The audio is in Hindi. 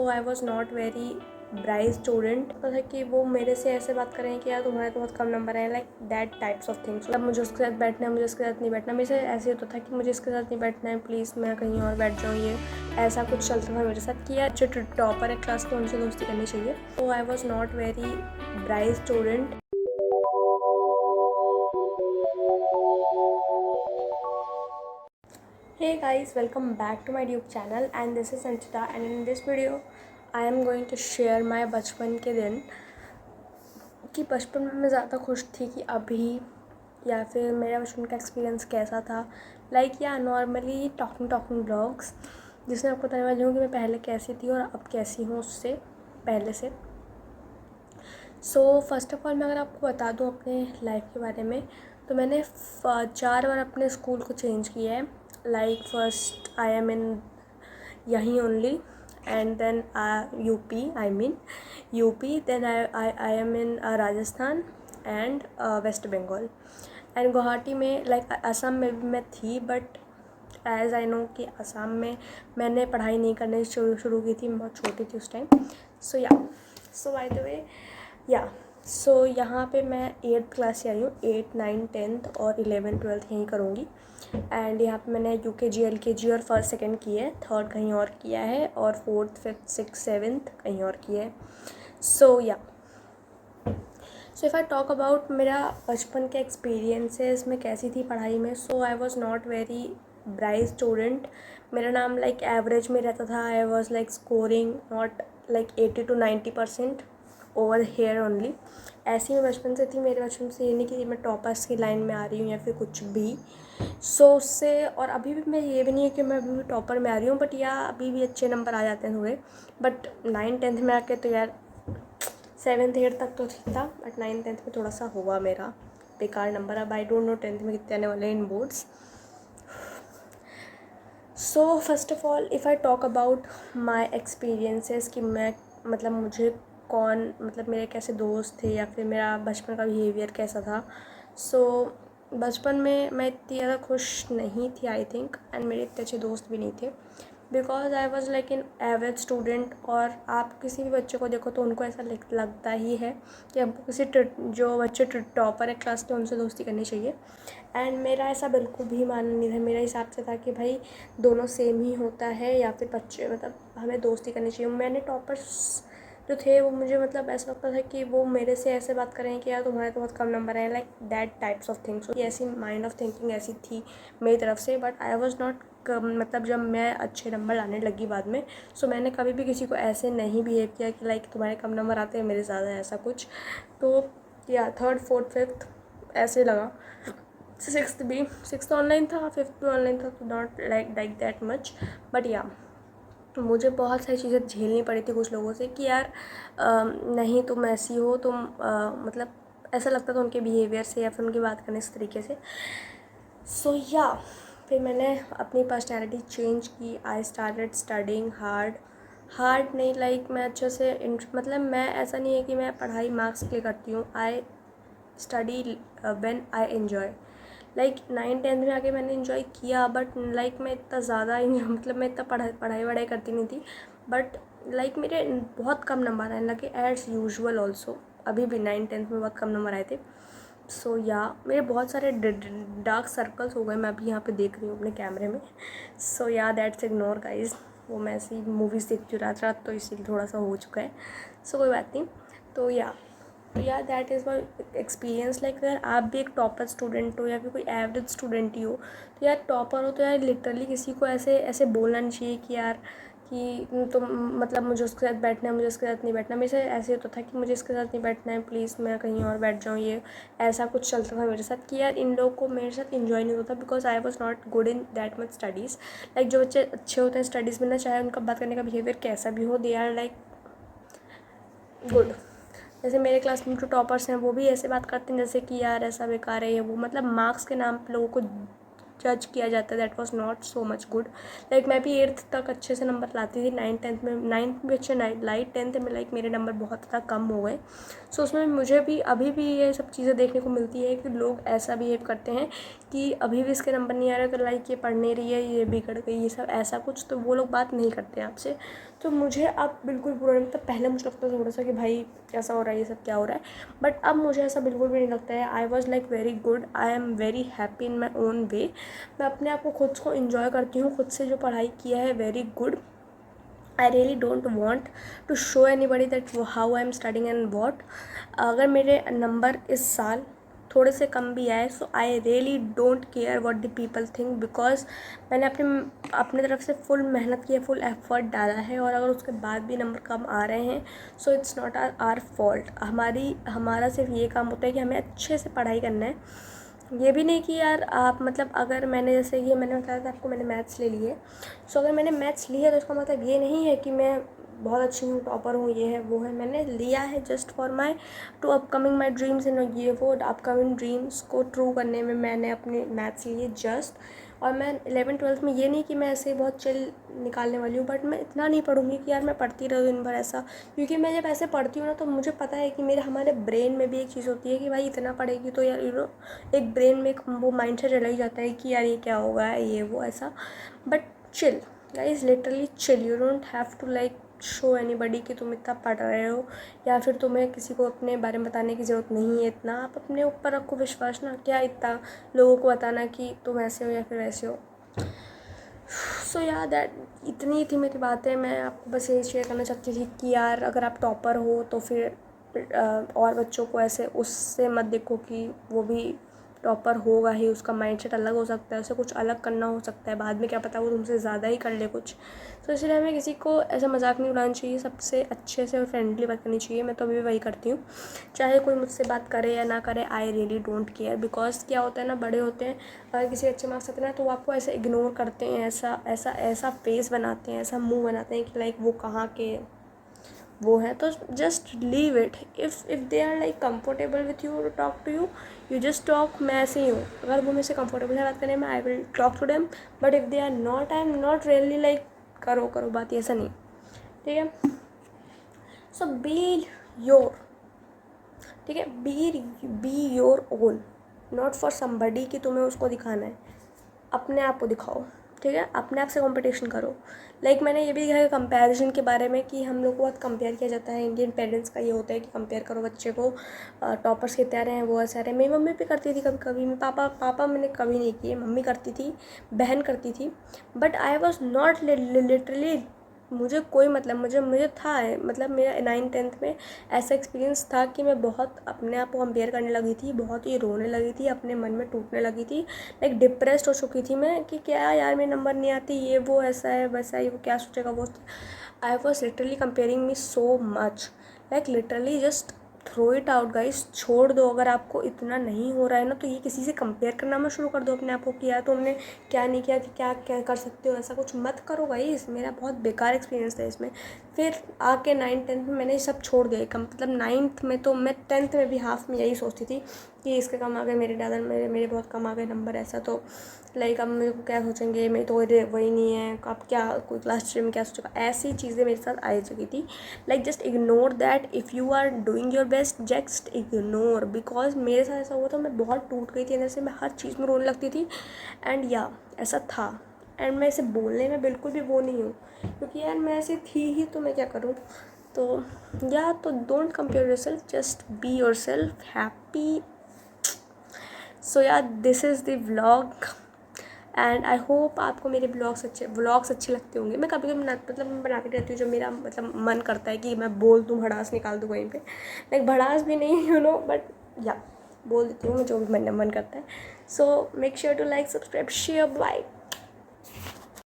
So I was not very bright student. पता था कि वो मेरे से ऐसे बात कर रहे हैं कि यार तुम्हारे तो बहुत कम नंबर है, like that types of things. मतलब मुझे उसके साथ बैठना है, मुझे उसके साथ नहीं बैठना। मेरे से ऐसे होता था कि मुझे इसके साथ नहीं बैठना है, प्लीज़ मैं कहीं और बैठ जाऊँ। ये ऐसा कुछ चलता था मेरे साथ कि यार जो टॉपर है क्लास के उनसे दोस्ती करनी चाहिए। तो आई was not very bright student. Hey guys, welcome back to my YouTube channel and this is Sanchita and in this video I am going to share my बचपन के दिन कि बचपन में मैं ज़्यादा खुश थी कि अभी, या फिर मेरा बचपन का एक्सपीरियंस कैसा था, लाइक या नॉर्मली टॉकिंग ब्लॉग्स जिसमें आपको बताने वाली हूँ कि मैं पहले कैसी थी और अब कैसी हूँ उससे पहले से। सो फर्स्ट ऑफ ऑल मैं अगर आपको बता दूँ अपने लाइफ के बारे में, तो मैंने 4 बार अपने स्कूल को चेंज किया है। लाइक फर्स्ट आई एम इन यहीं only and then UP, then I am in Rajasthan and West Bengal and Guwahati में, लाइक असम में भी मैं थी, बट एज़ आई नो कि असम में मैंने पढ़ाई नहीं करनी शुरू की थी, मैं बहुत छोटी थी उस time. So by the way so यहाँ पे मैं 8th क्लास से आई हूँ, 8, 9, 10th और 11, 12th यहीं करूँगी। एंड यहाँ पे मैंने UKG LKG और 1st 2nd की है, 3rd कहीं और किया है और 4th 5th 6th 7th कहीं और किया है। So if I talk about मेरा बचपन के एक्सपीरियंसेस में कैसी थी पढ़ाई में, so I was not very bright student. मेरा नाम लाइक एवरेज में रहता था। I was like scoring not like 80 to 90% over here only. ऐसी मैं बचपन से थी। मेरे बचपन से ये नहीं कि मैं टॉपर्स की लाइन में आ रही हूँ या फिर कुछ भी। सो उससे और अभी भी मैं ये भी नहीं है कि मैं अभी भी टॉपर में आ रही हूँ, बट या अभी भी अच्छे नंबर आ जाते हैं थोड़े। बट 9th 10th में आके तो यार 7th 8th तक तो ठीक था, बट 9th 10th में थोड़ा सा हुआ मेरा बेकार नंबर। अब आई डोंट नो 10th में कितने आने वाले हैं in boards. So first of all if I talk about my experiences कि मैं मतलब मुझे कौन मतलब मेरे कैसे दोस्त थे या फिर मेरा बचपन का बिहेवियर कैसा था। सो बचपन में मैं इतनी ज़्यादा खुश नहीं थी आई थिंक, एंड मेरे इतने अच्छे दोस्त भी नहीं थे because I was like an average student. और आप किसी भी बच्चे को देखो तो उनको ऐसा लगता ही है कि हमको किसी जो बच्चे टॉपर है क्लास के उनसे दोस्ती करनी चाहिए। एंड मेरा ऐसा बिल्कुल भी मानना नहीं था। मेरा हिसाब से था कि भाई दोनों सेम ही होता है, या फिर बच्चे मतलब हमें दोस्ती करनी चाहिए। मैंने टॉपर्स जो थे वो मुझे मतलब ऐसा लगता था कि वो मेरे से ऐसे बात कर रहे हैं कि यार तुम्हारे तो बहुत कम नंबर है, like that types of things. ऐसी माइंड ऑफ थिंकिंग ऐसी थी मेरी तरफ से। बट आई वॉज़ नॉट मतलब जब मैं अच्छे नंबर लाने लगी बाद में, सो मैंने कभी भी किसी को ऐसे नहीं बिहेव किया कि लाइक तुम्हारे कम नंबर आते हैं मेरे ज़्यादा, ऐसा कुछ। तो या 3rd 4th 5th ऐसे लगा। 6th ऑनलाइन था, 5th भी ऑनलाइन था, तो not like that much. But मुझे बहुत सारी चीज़ें झेलनी पड़ी थी कुछ लोगों से कि यार नहीं तुम ऐसी हो, तुम मतलब ऐसा लगता था उनके बिहेवियर से या फिर उनकी बात करने इस तरीके से। सो फिर मैंने अपनी पर्सनैलिटी चेंज की। आई स्टार्टेड स्टडिंग हार्ड नहीं, लाइक मैं अच्छे से मतलब मैं ऐसा नहीं है कि मैं पढ़ाई मार्क्स के लिए करती हूँ। I study when I enjoy. Like 9th 10th में आके मैंने इन्जॉय किया, बट लाइक मैं इतना ज़्यादा मतलब मैं इतना पढ़ाई वढ़ाई करती नहीं थी। बट लाइक मेरे बहुत कम नंबर आने लगे एज़ यूजुअल ऑल्सो। अभी भी 9th 10th में बहुत कम नंबर आए थे। सो मेरे बहुत सारे डार्क सर्कल्स हो गए। मैं अभी यहाँ पे देख रही हूँ अपने कैमरे में। So that's ignore guys. वो मैं ऐसी मूवीज़ देखती हूँ रात रात, तो इसीलिए थोड़ा सा हो चुका है। सो कोई बात नहीं। तो that is my experience. Like अगर आप भी एक टॉपर स्टूडेंट हो या फिर कोई एवरेज स्टूडेंट ही हो, तो यार टॉपर हो तो यार लिटरली किसी को ऐसे बोलना नहीं चाहिए कि यार कि तुम मतलब मुझे उसके साथ बैठना है, मुझे उसके साथ नहीं बैठना। मेरे से ऐसे होता था कि मुझे इसके साथ नहीं बैठना है, प्लीज़ मैं कहीं और बैठ जाऊँ। ये ऐसा कुछ चलता था मेरे साथ कि यार इन लोगों को मेरे साथ इन्जॉय नहीं होता because I was not good in that much studies. Like जो बच्चे अच्छे होते हैं स्टडीज़ में ना, चाहे उनका बात करने का बिहेवियर कैसा भी हो, दे आर लाइक गुड। जैसे मेरे क्लास में जो टॉपर्स हैं वो भी ऐसे बात करते हैं जैसे कि यार ऐसा बेकार है ये वो, मतलब मार्क्स के नाम पे लोगों को जज किया जाता है। That was not so much good. Like मैं भी 8th तक अच्छे से नंबर लाती थी। 9th 10th में 9th भी अच्छे लाइट 10th में लाइक मेरे नंबर बहुत ज़्यादा कम हो गए। सो उसमें मुझे भी अभी भी ये सब चीज़ें देखने को मिलती है कि लोग ऐसा बिहेव करते हैं कि अभी भी इसके नंबर नहीं आ रहे तो लाइक ये पढ़ नहीं रही है, ये बिगड़ गई, ये सब ऐसा कुछ। तो वो लोग बात नहीं करते हैं आपसे। तो मुझे अब बिल्कुल बुरा नहीं लगता। पहले मुझे लगता था थोड़ा सा कि भाई कैसा हो रहा है, ये सब क्या हो रहा है, बट अब मुझे ऐसा बिल्कुल भी नहीं लगता है। आई was like very good, I am very happy in my own way. मैं अपने आप को खुद को इन्जॉय करती हूँ, खुद से जो पढ़ाई किया है very good. I really don't want to show anybody that how I am studying and what. अगर मेरे नंबर इस साल थोड़े से कम भी आए, so I really don't care what the people think, because मैंने अपने तरफ से फुल मेहनत की है, फुल एफर्ट डाला है, और अगर उसके बाद भी नंबर कम आ रहे हैं so it's not our fault. हमारा सिर्फ ये काम होता है कि हमें अच्छे से पढ़ाई करना है। ये भी नहीं कि यार आप मतलब अगर मैंने जैसे ये मैंने बताया था आपको, मैंने मैथ्स ले लिए, सो अगर मैंने मैथ्स लिया तो इसका मतलब ये नहीं है कि मैं बहुत अच्छी हूँ, टॉपर हूँ, ये है वो है। मैंने लिया है just for my two upcoming my dreams, in ये वो अपकमिंग ड्रीम्स को ट्रू करने में मैंने अपने मैथ्स लिए जस्ट। और मैं 11th-12th में ये नहीं कि मैं ऐसे बहुत चिल निकालने वाली हूँ, बट मैं इतना नहीं पढ़ूँगी कि यार मैं पढ़ती रहूँ दिन भर ऐसा, क्योंकि मैं जब ऐसे पढ़ती हूँ ना तो मुझे पता है कि हमारे ब्रेन में भी एक चीज़ होती है कि भाई इतना पढ़ेगी तो यार एक ब्रेन में एक वो माइंड सेट चला ही जाता है कि यार ये क्या होगा, ये वो ऐसा। But chill guys, literally chill, you don't have to like show anybody कि तुम इतना पढ़ रहे हो, या फिर तुम्हें किसी को अपने बारे में बताने की ज़रूरत नहीं है इतना। आप अपने ऊपर रखो विश्वास, ना क्या इतना लोगों को बताना कि तुम ऐसे हो या फिर वैसे हो। सो यार दैट इतनी थी मेरी बातें। मैं आपको बस यही शेयर करना चाहती थी कि यार अगर आप टॉपर हो तो फिर और बच्चों को ऐसे उससे मत देखो कि वो भी टॉपर होगा ही, उसका माइंडसेट अलग हो सकता है, उसे कुछ अलग करना हो सकता है, बाद में क्या पता वो तुमसे ज़्यादा ही कर ले कुछ। तो इसलिए हमें किसी को ऐसा मजाक नहीं उड़ाना चाहिए, सबसे अच्छे से और फ्रेंडली बात करनी चाहिए। मैं तो अभी भी वही करती हूँ, चाहे कोई मुझसे बात करे या ना करे, आई रियली डोंट केयर। बिकॉज क्या होता है ना, बड़े होते हैं, अगर किसी अच्छे मार्क्स आते हैं ना तो वो आपको ऐसे इग्नोर करते हैं, ऐसा ऐसा ऐसा फेस बनाते हैं, ऐसा मुंह बनाते हैं कि लाइक वो कहाँ के वो है। तो just leave it, if they are like comfortable with you to talk to you, you just talk. मैं ऐसे ही हूँ, अगर वो मेरे से कंफर्टेबल है बात करने में, I will talk to them, but if they are not, I am not really like करो बात, ऐसा नहीं, ठीक है। सो बी योर, ठीक है, be your own, not for somebody कि तुम्हें उसको दिखाना है, अपने आप को दिखाओ, ठीक है। अपने आप से कंपटीशन करो। लाइक मैंने ये भी देखा है कंपैरिजन के बारे में कि हम लोग को बहुत कंपेयर किया जाता है। इंडियन पेरेंट्स का ये होता है कि कंपेयर करो बच्चे को, टॉपर्स कितने आ रहे हैं, वो ऐसे आ रहे हैं। मेरी मम्मी भी करती थी कभी कभी, पापा मैंने कभी नहीं किए, मम्मी करती थी, बहन करती थी, but I was not literally, मुझे कोई मतलब मुझे था मतलब मेरा 9th-10th में ऐसा एक्सपीरियंस था कि मैं बहुत अपने आप को कंपेयर करने लगी थी, बहुत ही रोने लगी थी, अपने मन में टूटने लगी थी, लाइक डिप्रेस्ड हो चुकी थी मैं कि क्या यार मेरे नंबर नहीं आती, ये वो ऐसा है वैसा है, वो क्या सोचेगा वो। I was literally comparing me so much, like literally just throw it out guys, छोड़ दो। अगर आपको इतना नहीं हो रहा है ना तो ये किसी से कंपेयर करना मत शुरू कर दो अपने आप को कि यार तुमने क्या नहीं किया, कि क्या क्या कर सकते हो, ऐसा कुछ मत करो गाइस। मेरा बहुत बेकार एक्सपीरियंस था इसमें। फिर आके 9th-10th में मैंने ये सब छोड़ दिया। मतलब 9th में तो मैं 10th में भी हाफ में यही सोचती थी कि इसके कम आ गए, मेरे ज़्यादा मेरे बहुत कम आ गए नंबर, ऐसा तो लाइक अब मेरे को क्या सोचेंगे, मेरी तो वही नहीं है, अब क्या कोई क्लास टीचर में क्या सोचेगा, ऐसी चीज़ें मेरे साथ आ चुकी थी। Like just ignore that, if you are doing your best just ignore. Because मेरे साथ ऐसा हुआ था, मैं बहुत टूट गई थी अंदर से, मैं हर चीज़ में रोने लगती थी, एंड या ऐसा था। एंड मैं इसे बोलने में बिल्कुल भी वो नहीं हूँ, क्योंकि यार मैं ऐसी थी ही, तो मैं क्या करूँ। तो या तो don't compare yourself, just be yourself happy. So या this is the vlog, and I hope आपको मेरे व्लॉग्स अच्छे लगते होंगे। मैं कभी कभी मैं बनाती रहती हूँ, जो मेरा मतलब मन करता है कि मैं बोल दूँ, भड़ास निकाल दूँ कहीं पे, लाइक भड़ास भी नहीं बट या बोल देती हूँ मैं जो भी मन करता है। So make sure to like, subscribe, share, bye.